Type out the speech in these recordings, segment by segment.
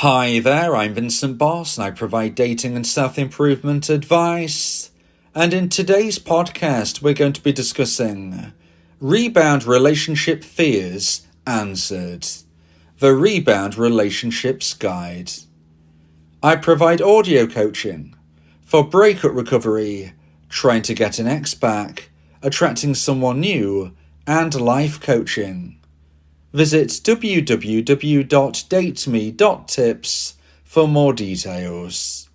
Hi there, I'm Vincent Boss and I provide dating and self-improvement advice. And in today's podcast, we're going to be discussing Rebound Relationship Fears Answered. The Rebound Relationships Guide. I provide audio coaching for breakup recovery, trying to get an ex back, attracting someone new, and life coaching. Visit www.dateme.tips for more details.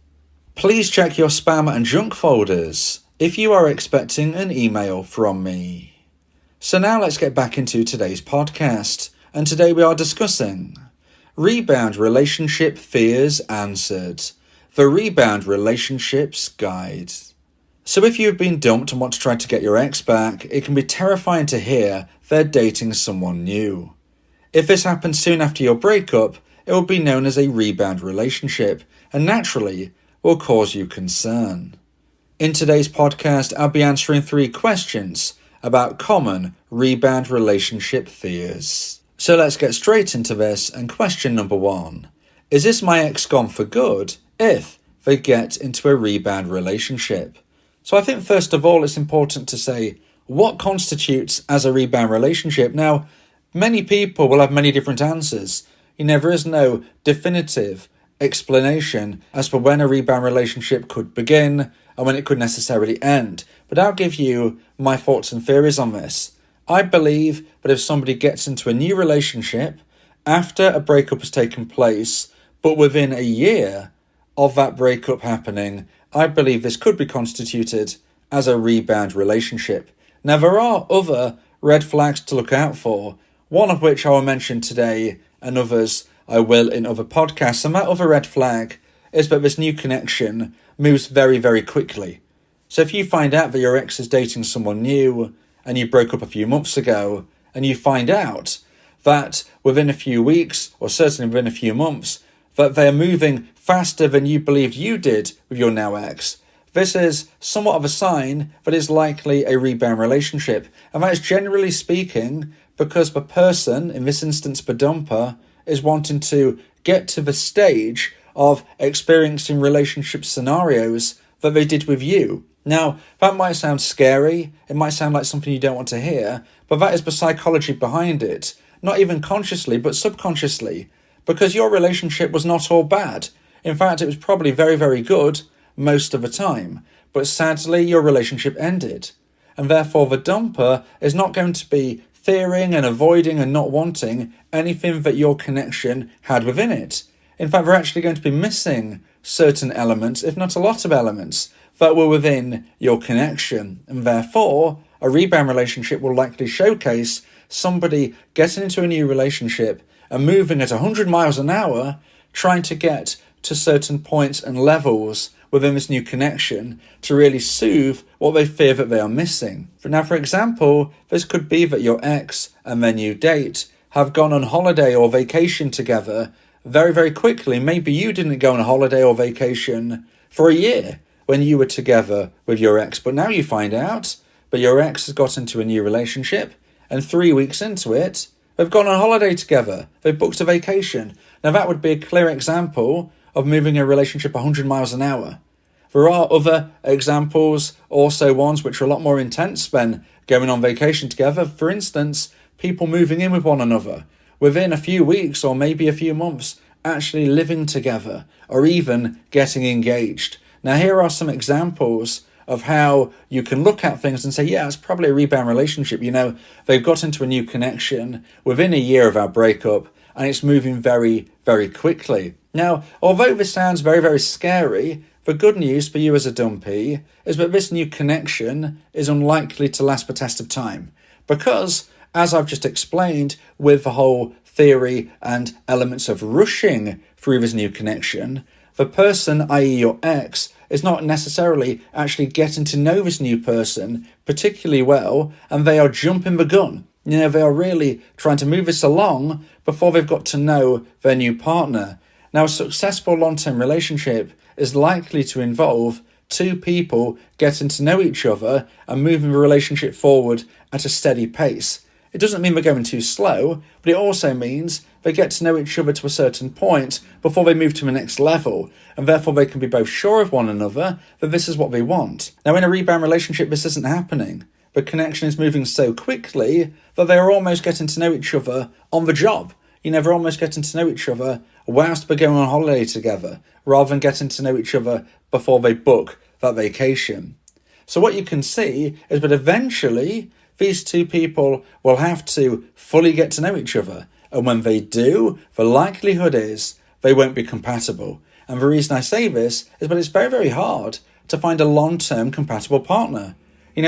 Please check your spam and junk folders if you are expecting an email from me. So now let's get back into today's podcast, and today we are discussing Rebound Relationship Fears Answered, the Rebound Relationships Guide. So if you've been dumped and want to try to get your ex back, it can be terrifying to hear they're dating someone new. If this happens soon after your breakup, it will be known as a rebound relationship and naturally will cause you concern. In today's podcast, I'll be answering 3 questions about common rebound relationship fears. So let's get straight into this, and question number 1. Is this my ex gone for good if they get into a rebound relationship? So I think first of all it's important to say what constitutes as a rebound relationship. Now, many people will have many different answers. There is no definitive explanation as for when a rebound relationship could begin and when it could necessarily end. But I'll give you my thoughts and theories on this. I believe that if somebody gets into a new relationship after a breakup has taken place, but within a year of that breakup happening, I believe this could be constituted as a rebound relationship. Now, there are other red flags to look out for, one of which I will mention today, and others I will in other podcasts. And that other red flag is that this new connection moves very, very quickly. So if you find out that your ex is dating someone new and you broke up a few months ago, and you find out that within a few weeks, or certainly within a few months, that they're moving faster than you believed you did with your now ex, this is somewhat of a sign that it's likely a rebound relationship. And that is generally speaking because the person, in this instance the dumper, is wanting to get to the stage of experiencing relationship scenarios that they did with you. Now, that might sound scary, it might sound like something you don't want to hear, but that is the psychology behind it, not even consciously but subconsciously, because your relationship was not all bad. In fact, it was probably very, very good most of the time, but sadly your relationship ended. And therefore the dumper is not going to be fearing and avoiding and not wanting anything that your connection had within it. In fact, they're actually going to be missing certain elements, if not a lot of elements, that were within your connection. And therefore, a rebound relationship will likely showcase somebody getting into a new relationship and moving at 100 miles an hour, trying to get to certain points and levels within this new connection to really soothe what they fear that they are missing. Now, for example, this could be that your ex and their new date have gone on holiday or vacation together very, very quickly. Maybe you didn't go on a holiday or vacation for a year when you were together with your ex, but now you find out that your ex has got into a new relationship, and 3 weeks into it, they've gone on holiday together. They've booked a vacation. Now, that would be a clear example of moving a relationship 100 miles an hour. There are other examples, also ones which are a lot more intense than going on vacation together. For instance, people moving in with one another within a few weeks or maybe a few months, actually living together or even getting engaged. Now, here are some examples of how you can look at things and say, yeah, it's probably a rebound relationship. They've got into a new connection within a year of our breakup and it's moving very, very quickly. Now, although this sounds very, very scary, the good news for you as a dumpee is that this new connection is unlikely to last the test of time. Because, as I've just explained, with the whole theory and elements of rushing through this new connection, the person, i.e. your ex, is not necessarily actually getting to know this new person particularly well, and they are jumping the gun. They are really trying to move this along before they've got to know their new partner. Now, a successful long-term relationship is likely to involve 2 people getting to know each other and moving the relationship forward at a steady pace. It doesn't mean we're going too slow, but it also means they get to know each other to a certain point before they move to the next level, and therefore they can be both sure of one another that this is what they want. Now, in a rebound relationship, this isn't happening. The connection is moving so quickly that they are almost getting to know each other on the job. They're almost getting to know each other whilst they're going on holiday together, rather than getting to know each other before they book that vacation. So what you can see is that eventually these two people will have to fully get to know each other. And when they do, the likelihood is they won't be compatible. And the reason I say this is that it's very, very hard to find a long-term compatible partner.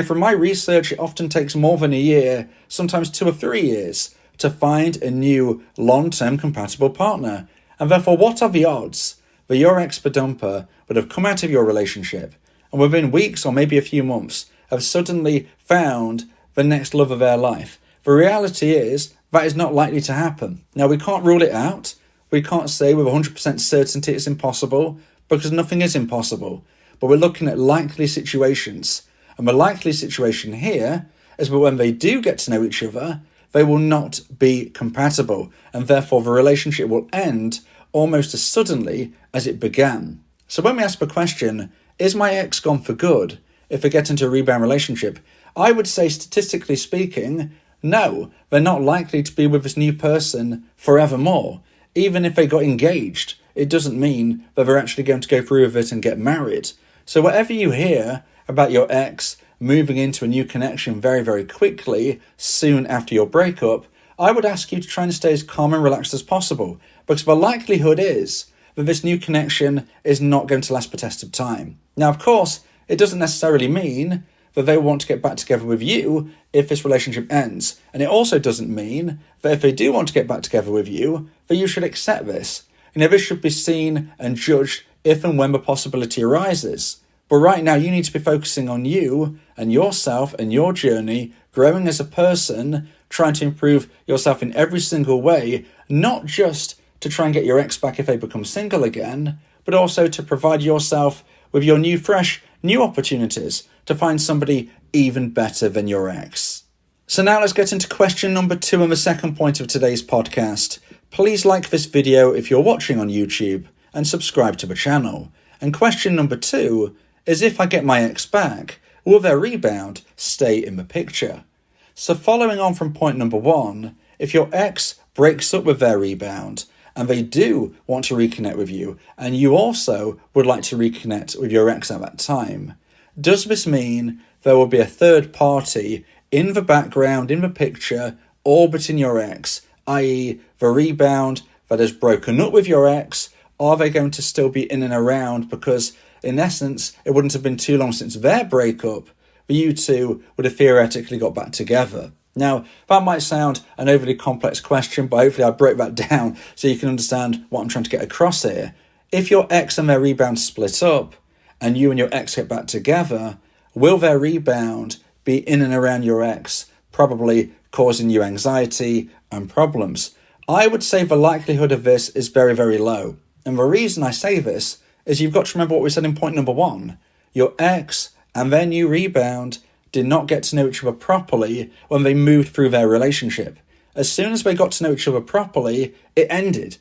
From my research, it often takes more than a year, sometimes 2 or 3 years, to find a new long-term compatible partner. And therefore, what are the odds that your ex-dumper would have come out of your relationship and within weeks or maybe a few months have suddenly found the next love of their life? The reality is that is not likely to happen. Now, we can't rule it out. We can't say with 100% certainty it's impossible, because nothing is impossible. But we're looking at likely situations. And the likely situation here is that when they do get to know each other, they will not be compatible, and therefore the relationship will end almost as suddenly as it began. So when we ask the question, is my ex gone for good if they get into a rebound relationship? I would say, statistically speaking, no, they're not likely to be with this new person forevermore. Even if they got engaged, it doesn't mean that they're actually going to go through with it and get married. So whatever you hear about your ex moving into a new connection very, very quickly, soon after your breakup, I would ask you to try and stay as calm and relaxed as possible, because the likelihood is that this new connection is not going to last the test of time. Now, of course, it doesn't necessarily mean that they want to get back together with you if this relationship ends. And it also doesn't mean that if they do want to get back together with you, that you should accept this. This should be seen and judged if and when the possibility arises. But right now, you need to be focusing on you and yourself and your journey, growing as a person, trying to improve yourself in every single way, not just to try and get your ex back if they become single again, but also to provide yourself with your new opportunities to find somebody even better than your ex. So now let's get into question number 2 and the second point of today's podcast. Please like this video if you're watching on YouTube and subscribe to the channel. And question number 2 is, if I get my ex back, will their rebound stay in the picture? So following on from point number 1, if your ex breaks up with their rebound and they do want to reconnect with you, and you also would like to reconnect with your ex at that time, does this mean there will be a third party in the background, in the picture, orbiting your ex, i.e. the rebound that has broken up with your ex? Are they going to still be in and around? Because in essence, it wouldn't have been too long since their breakup, but you two would have theoretically got back together. Now, that might sound an overly complex question, but hopefully I break that down so you can understand what I'm trying to get across here. If your ex and their rebound split up, and you and your ex get back together, will their rebound be in and around your ex, probably causing you anxiety and problems? I would say the likelihood of this is very, very low. And the reason I say this is you've got to remember what we said in point number 1. Your ex and their new rebound did not get to know each other properly when they moved through their relationship. As soon as they got to know each other properly, it ended.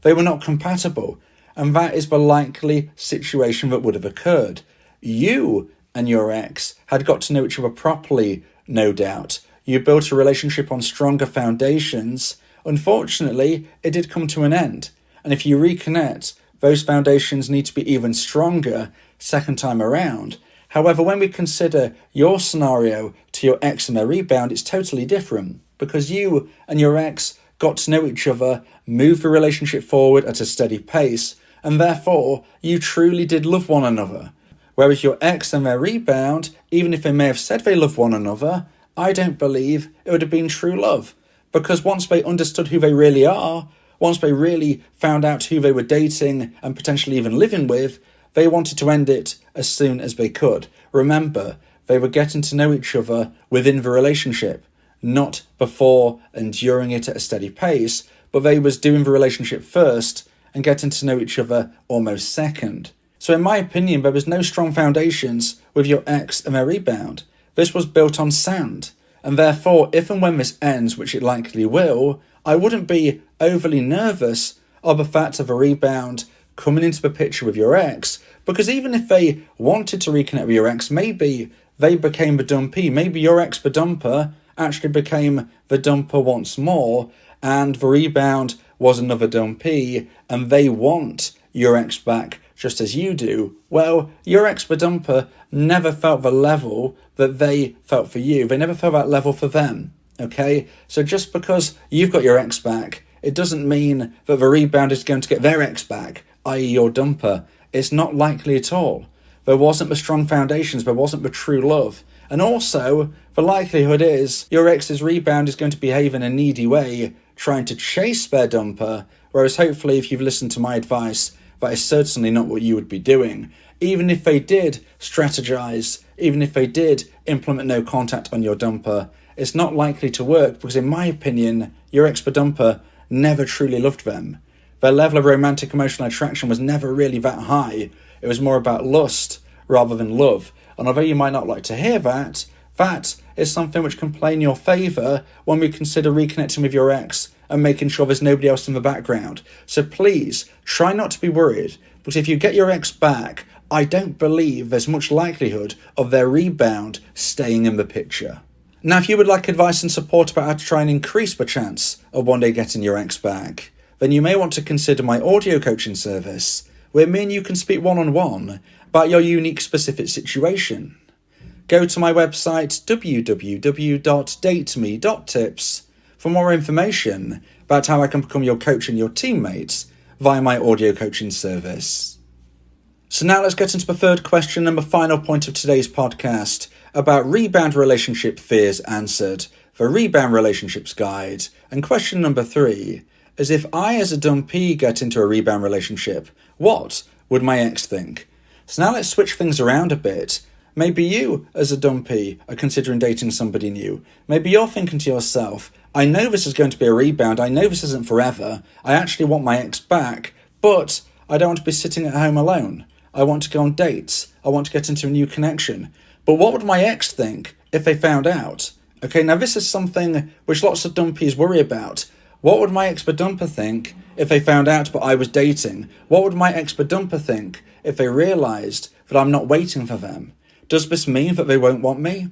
They were not compatible. And that is the likely situation that would have occurred. You and your ex had got to know each other properly, no doubt. You built a relationship on stronger foundations. Unfortunately, it did come to an end. And if you reconnect, those foundations need to be even stronger second time around. However, when we consider your scenario to your ex and their rebound, it's totally different, because you and your ex got to know each other, moved the relationship forward at a steady pace, and therefore you truly did love one another. Whereas your ex and their rebound, even if they may have said they love one another, I don't believe it would have been true love. Because once they understood who they really are, once they really found out who they were dating and potentially even living with, they wanted to end it as soon as they could. Remember, they were getting to know each other within the relationship, not before and during it at a steady pace, but they was doing the relationship first and getting to know each other almost second. So in my opinion, there was no strong foundations with your ex and their rebound. This was built on sand. And therefore, if and when this ends, which it likely will, I wouldn't be overly nervous of the fact of a rebound coming into the picture with your ex, because even if they wanted to reconnect with your ex, maybe they became the dumpee, maybe your ex, the dumper, actually became the dumper once more, and the rebound was another dumpee, and they want your ex back just as you do. Well, your ex, the dumper, never felt the level that they felt for you. They never felt that level for them, okay? So just because you've got your ex back, it doesn't mean that the rebound is going to get their ex back, i.e. your dumper. It's not likely at all. There wasn't the strong foundations, there wasn't the true love. And also, the likelihood is your ex's rebound is going to behave in a needy way, trying to chase their dumper, whereas hopefully if you've listened to my advice, that is certainly not what you would be doing. Even if they did strategize, even if they did implement no contact on your dumper, it's not likely to work because in my opinion, your ex dumper never truly loved them. Their level of romantic emotional attraction was never really that high. It was more about lust rather than love. And although you might not like to hear that, that is something which can play in your favour when we consider reconnecting with your ex and making sure there's nobody else in the background. So please, try not to be worried, because if you get your ex back, I don't believe there's much likelihood of their rebound staying in the picture. Now, if you would like advice and support about how to try and increase the chance of one day getting your ex back, then you may want to consider my audio coaching service, where me and you can speak one-on-one about your unique specific situation. Go to my website www.dateme.tips for more information about how I can become your coach and your teammates via my audio coaching service. So now let's get into the third question and the final point of today's podcast about rebound relationship fears answered, the Rebound Relationships Guide. And question number 3 is, if I as a dumpee get into a rebound relationship, what would my ex think? So now let's switch things around a bit. Maybe you, as a dumpee, are considering dating somebody new. Maybe you're thinking to yourself, I know this is going to be a rebound, I know this isn't forever, I actually want my ex back, but I don't want to be sitting at home alone. I want to go on dates, I want to get into a new connection. But what would my ex think if they found out? Okay, now this is something which lots of dumpees worry about. What would my ex-dumper think if they found out but I was dating? What would my ex-dumper think if they realised that I'm not waiting for them? Does this mean that they won't want me?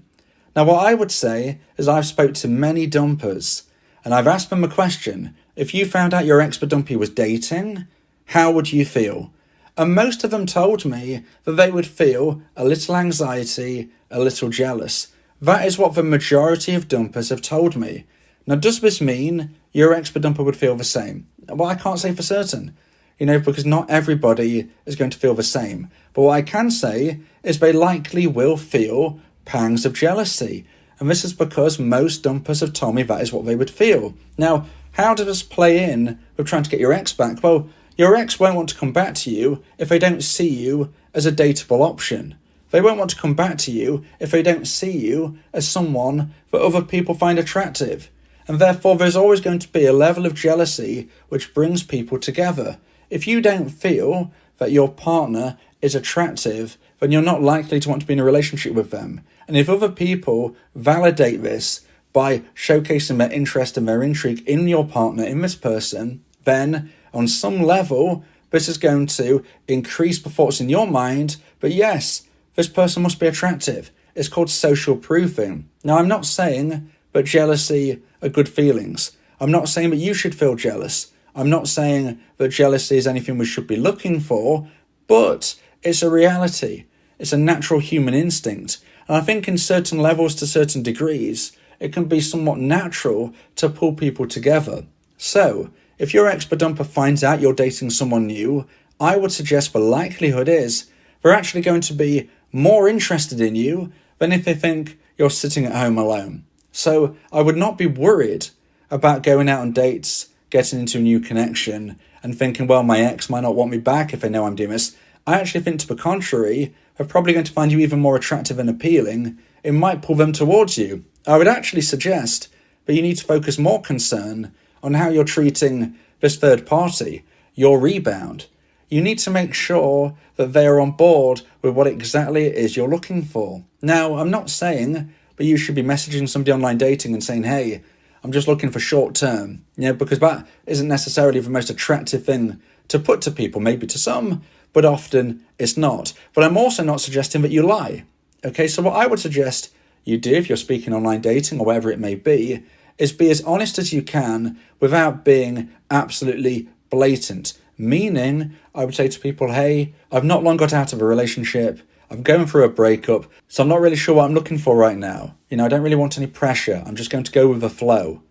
Now, what I would say is I've spoke to many dumpers and I've asked them a question. If you found out your ex-dumpee was dating, how would you feel? And most of them told me that they would feel a little anxiety, a little jealous. That is what the majority of dumpers have told me. Now, does this mean your ex-dumper would feel the same? Well, I can't say for certain, because not everybody is going to feel the same. But what I can say is they likely will feel pangs of jealousy. And this is because most dumpers have told me that is what they would feel. Now, how does this play in with trying to get your ex back? Well, your ex won't want to come back to you if they don't see you as a dateable option. They won't want to come back to you if they don't see you as someone that other people find attractive. And therefore, there's always going to be a level of jealousy which brings people together. If you don't feel that your partner is attractive, then you're not likely to want to be in a relationship with them. And if other people validate this by showcasing their interest and their intrigue in your partner, in this person, then on some level, this is going to increase the thoughts in your mind, but yes, this person must be attractive. It's called social proofing. Now, I'm not saying that jealousy are good feelings. I'm not saying that you should feel jealous. I'm not saying that jealousy is anything we should be looking for, but it's a reality. It's a natural human instinct. And I think in certain levels, to certain degrees, it can be somewhat natural to pull people together. So, if your ex-dumper finds out you're dating someone new, I would suggest the likelihood is they're actually going to be more interested in you than if they think you're sitting at home alone. So I would not be worried about going out on dates, getting into a new connection, and thinking, well, my ex might not want me back if they know I'm doing this. I actually think, to the contrary, they're probably going to find you even more attractive and appealing. It might pull them towards you. I would actually suggest that you need to focus more concern on how you're treating this third party, your rebound. You need to make sure that they are on board with what exactly it is you're looking for. Now, I'm not saying but you should be messaging somebody online dating and saying, hey, I'm just looking for short term, because that isn't necessarily the most attractive thing to put to people, maybe to some, but often it's not. But I'm also not suggesting that you lie. Okay, so what I would suggest you do if you're speaking online dating or whatever it may be as honest as you can without being absolutely blatant. Meaning, I would say to people, hey, I've not long got out of a relationship. I'm going through a breakup, so I'm not really sure what I'm looking for right now. I don't really want any pressure. I'm just going to go with the flow.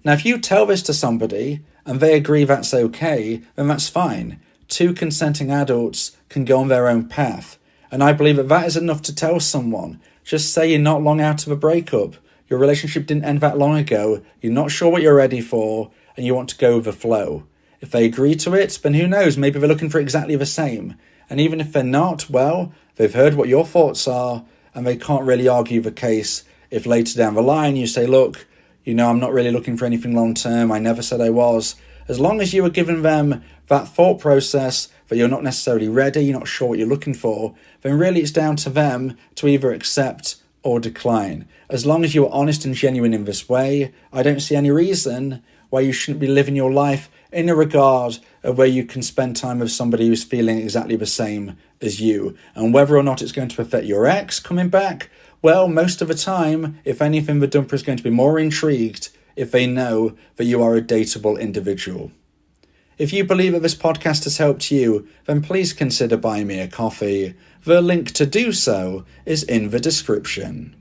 Now, if you tell this to somebody and they agree that's okay, then that's fine. Two consenting adults can go on their own path. And I believe that is enough to tell someone. Just say you're not long out of a breakup. Your relationship didn't end that long ago. You're not sure what you're ready for, and you want to go with the flow. If they agree to it, then who knows? Maybe they're looking for exactly the same. And even if they're not, well, they've heard what your thoughts are, and they can't really argue the case if later down the line you say, look, I'm not really looking for anything long term. I never said I was. As long as you are giving them that thought process that you're not necessarily ready, you're not sure what you're looking for, then really it's down to them to either accept or decline. As long as you are honest and genuine in this way, I don't see any reason why you shouldn't be living your life in a regard of where you can spend time with somebody who's feeling exactly the same as you. And whether or not it's going to affect your ex coming back, well, most of the time, if anything, the dumper is going to be more intrigued if they know that you are a dateable individual. If you believe that this podcast has helped you, then please consider buying me a coffee. The link to do so is in the description.